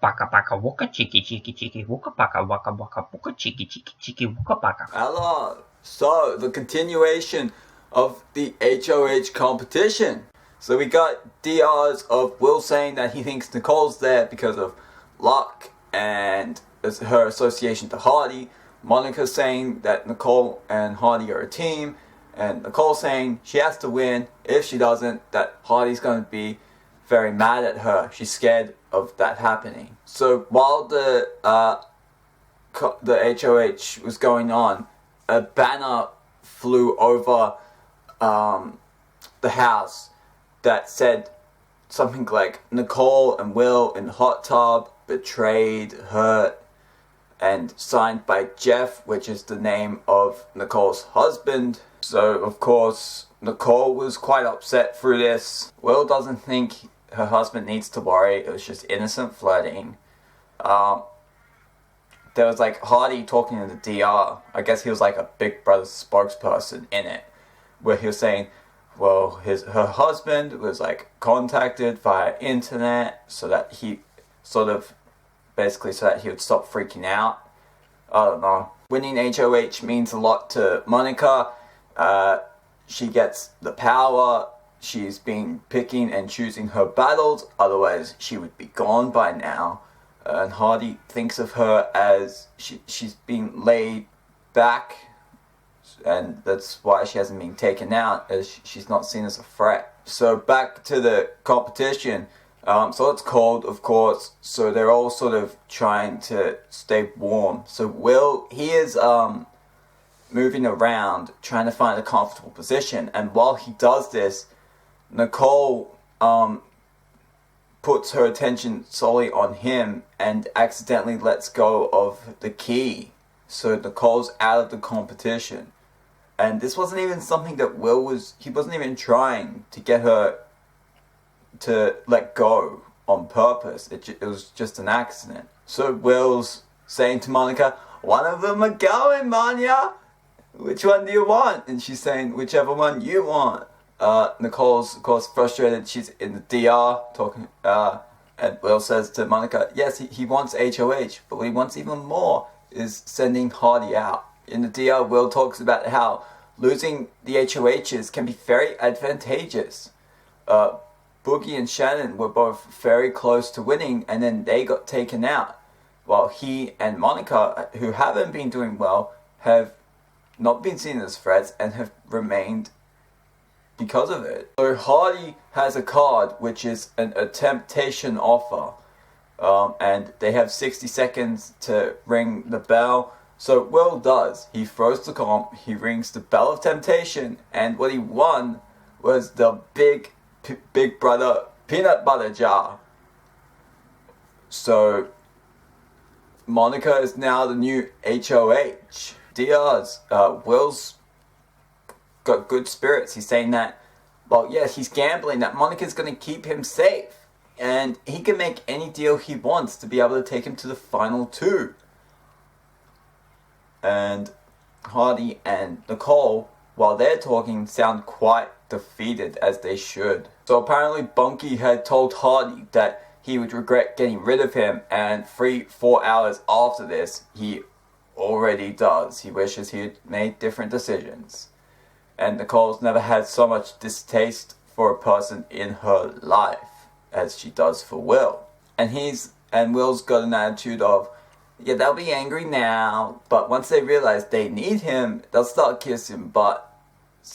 paka paka waka chiki chiki chiki waka paka waka waka waka chiki chiki chiki waka paka. Hello. So the continuation of the HOH competition. So we got DRs of Will saying that he thinks Nicole's there because of luck and her association to Hardy. Monica saying that Nicole and Hardy are a team, and Nicole saying she has to win. If she doesn't, that Hardy's going to be very mad at her. She's scared of that happening. So while the HOH was going on, a banner flew over the house that said something like Nicole and Will in hot tub, betrayed, hurt, and signed by Jeff, which is the name of Nicole's husband. So of course Nicole was quite upset through this. Will doesn't think her husband needs to worry, it was just innocent flirting. There was like Hardy talking to the DR. I guess he was like a Big Brother spokesperson in it, where he was saying, well, her husband was like contacted via internet so that he so that he would stop freaking out. I don't know. Winning HOH means a lot to Monica. She gets the power. She's been picking and choosing her battles, otherwise she would be gone by now. And Hardy thinks of her as she's been laid back, and that's why she hasn't been taken out, as she's not seen as a threat. So back to the competition. So it's cold, of course, so they're all sort of trying to stay warm. So Will, he is moving around, trying to find a comfortable position, and while he does this, Nicole puts her attention solely on him and accidentally lets go of the key. So Nicole's out of the competition. And this wasn't even something that he wasn't even trying to get her to let go on purpose. It was just an accident. So Will's saying to Monica, one of them are going, Manya. Which one do you want? And she's saying, whichever one you want. Nicole's, of course, frustrated. She's in the DR talking, and Will says to Monica, yes, he wants HOH, but what he wants even more is sending Hardy out. In the DR, Will talks about how losing the HOHs can be very advantageous. Boogie and Shannon were both very close to winning, and then they got taken out, while he and Monica, who haven't been doing well, have not been seen as threats and have remained because of it. So Hardy has a card which is a temptation offer, and they have 60 seconds to ring the bell. So Will does. He throws the comp, he rings the bell of temptation, and what he won was the Big Brother peanut butter jar. So Monica is now the new HOH. DR's Will's got good spirits. He's saying that, well, yes, he's gambling that Monica's going to keep him safe, and he can make any deal he wants to be able to take him to the final two. And Hardy and Nicole, while they're talking, sound quite defeated, as they should. So apparently Bunky had told Hardy that he would regret getting rid of him, and 3-4 hours after this, he already does. He wishes he had made different decisions. And Nicole's never had so much distaste for a person in her life as she does for Will. And Will's got an attitude of, yeah, they'll be angry now, but once they realize they need him, they'll start kissing butt.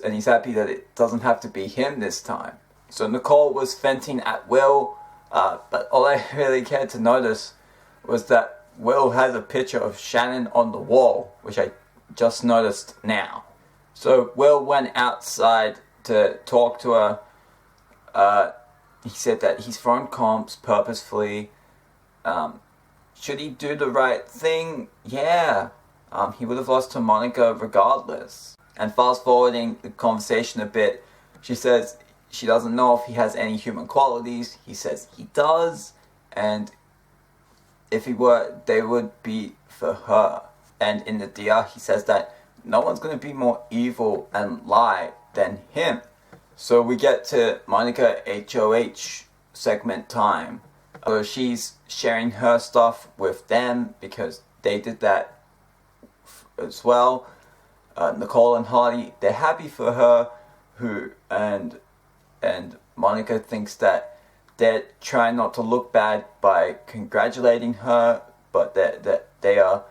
And he's happy that it doesn't have to be him this time. So Nicole was venting at Will, but all I really cared to notice was that Will has a picture of Shannon on the wall, which I just noticed now. So Will went outside to talk to her. He said that he's thrown comps purposefully. Should he do the right thing? Yeah. He would have lost to Monica regardless. And fast forwarding the conversation a bit, she says she doesn't know if he has any human qualities. He says he does, and if he were, they would be for her. And in the DR, he says that no one's going to be more evil and lie than him. So we get to Monica HOH segment time. So she's sharing her stuff with them because they did that as well. Nicole and Hardy, they're happy for her, and Monica thinks that they're trying not to look bad by congratulating her, but that they are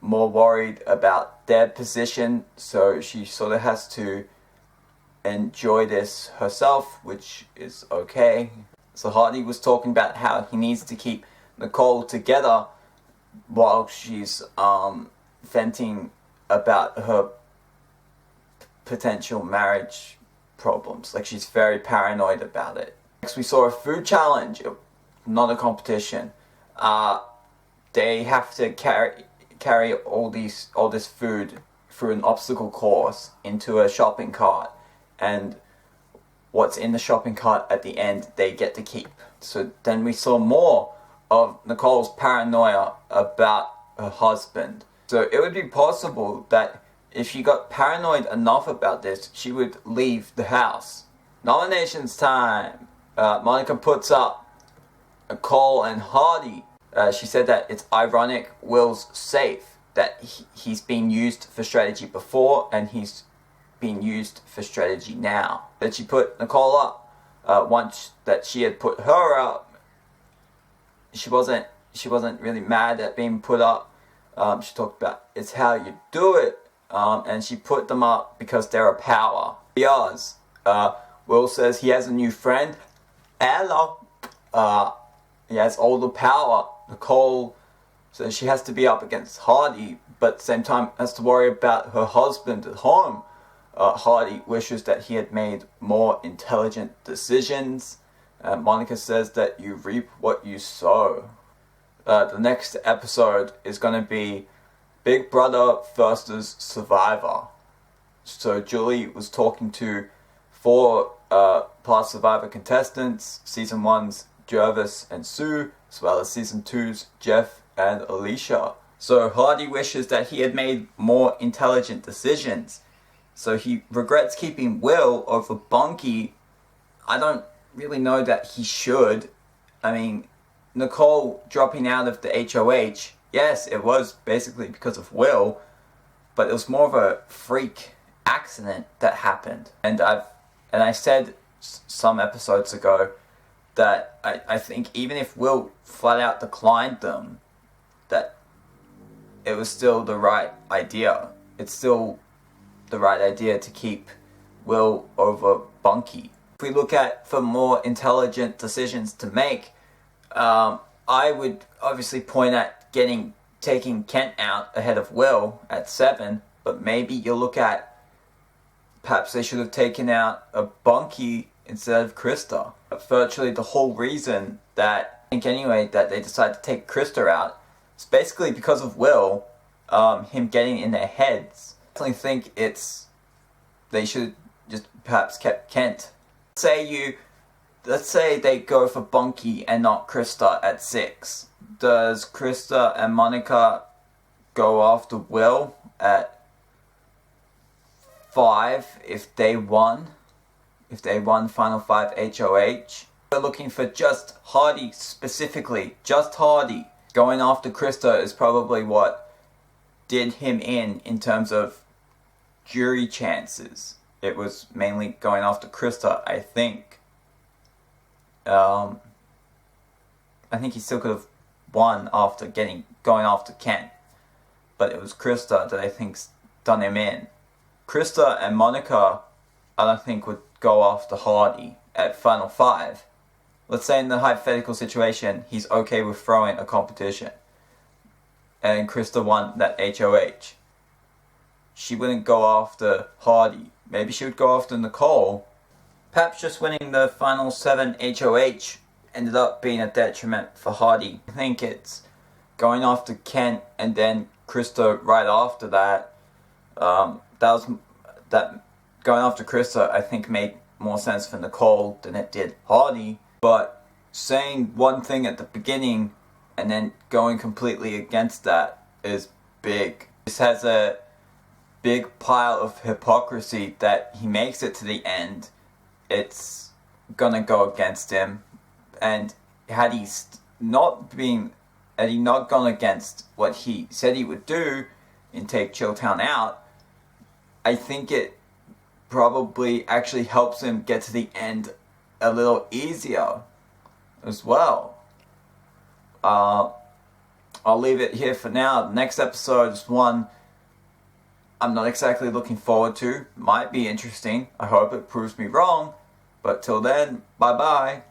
more worried about their position, so she sort of has to enjoy this herself, which is okay. So Hardy was talking about how he needs to keep Nicole together while she's venting about her potential marriage problems. Like, she's very paranoid about it. Next, we saw a food challenge, not a competition. They have to carry all this food through an obstacle course into a shopping cart, and what's in the shopping cart at the end they get to keep. So then we saw more of Nicole's paranoia about her husband. So it would be possible that if she got paranoid enough about this, she would leave the house. Nominations time. Monica puts up Nicole and Hardy. She said that it's ironic Will's safe, that he's been used for strategy before and he's being used for strategy now. That she put Nicole up. Once that she had put her up, she wasn't really mad at being put up. She talked about it's how you do it, and she put them up because they're a power. Yours. Will says he has a new friend. Hello. He has all the power. Nicole says she has to be up against Hardy, but at the same time has to worry about her husband at home. Hardy wishes that he had made more intelligent decisions. Monica says that you reap what you sow. The next episode is going to be Big Brother versus Survivor. So Julie was talking to 4 past Survivor contestants, Season 1's Jervis and Sue, as well as Season 2's Jeff and Alicia. So Hardy wishes that he had made more intelligent decisions. So he regrets keeping Will over Bunky. I don't really know that he should. I mean, Nicole dropping out of the HOH, yes, it was basically because of Will, but it was more of a freak accident that happened. And I said some episodes ago that I think even if Will flat out declined them, that it was still the right idea. It's still the right idea to keep Will over Bunky. If we look at for more intelligent decisions to make, I would obviously point at taking Kent out ahead of Will at 7, but maybe you look at perhaps they should have taken out a Bunky instead of Krista. But virtually the whole reason that, I think anyway, that they decided to take Krista out is basically because of Will, him getting in their heads. I definitely think they should just perhaps kept Kent. Let's say they go for Bunky and not Krista at 6. Does Krista and Monica go after Will at 5 if they won? If they won Final 5 HOH? We're looking for just Hardy specifically. Just Hardy. Going after Krista is probably what did him in terms of jury chances. It was mainly going after Krista, I think. I think he still could have won after going after Kent. But it was Krista that I think's done him in. Krista and Monica, I don't think would go after Hardy at Final 5. Let's say in the hypothetical situation, he's okay with throwing a competition. And Krista won that HOH. She wouldn't go after Hardy. Maybe she would go after Nicole. Perhaps just winning the final 7 HOH ended up being a detriment for Hardy. I think it's going after Kent and then Krista right after that. That going after Krista, I think, made more sense for Nicole than it did Hardy. But saying one thing at the beginning and then going completely against that is big. This has a big pile of hypocrisy that he makes it to the end. It's gonna go against him, and had he Eddie not gone against what he said he would do and take Chilltown out, I think it probably actually helps him get to the end a little easier as well. I'll leave it here for now. The next episode is one I'm not exactly looking forward to. Might be interesting. I hope it proves me wrong. But till then, bye bye.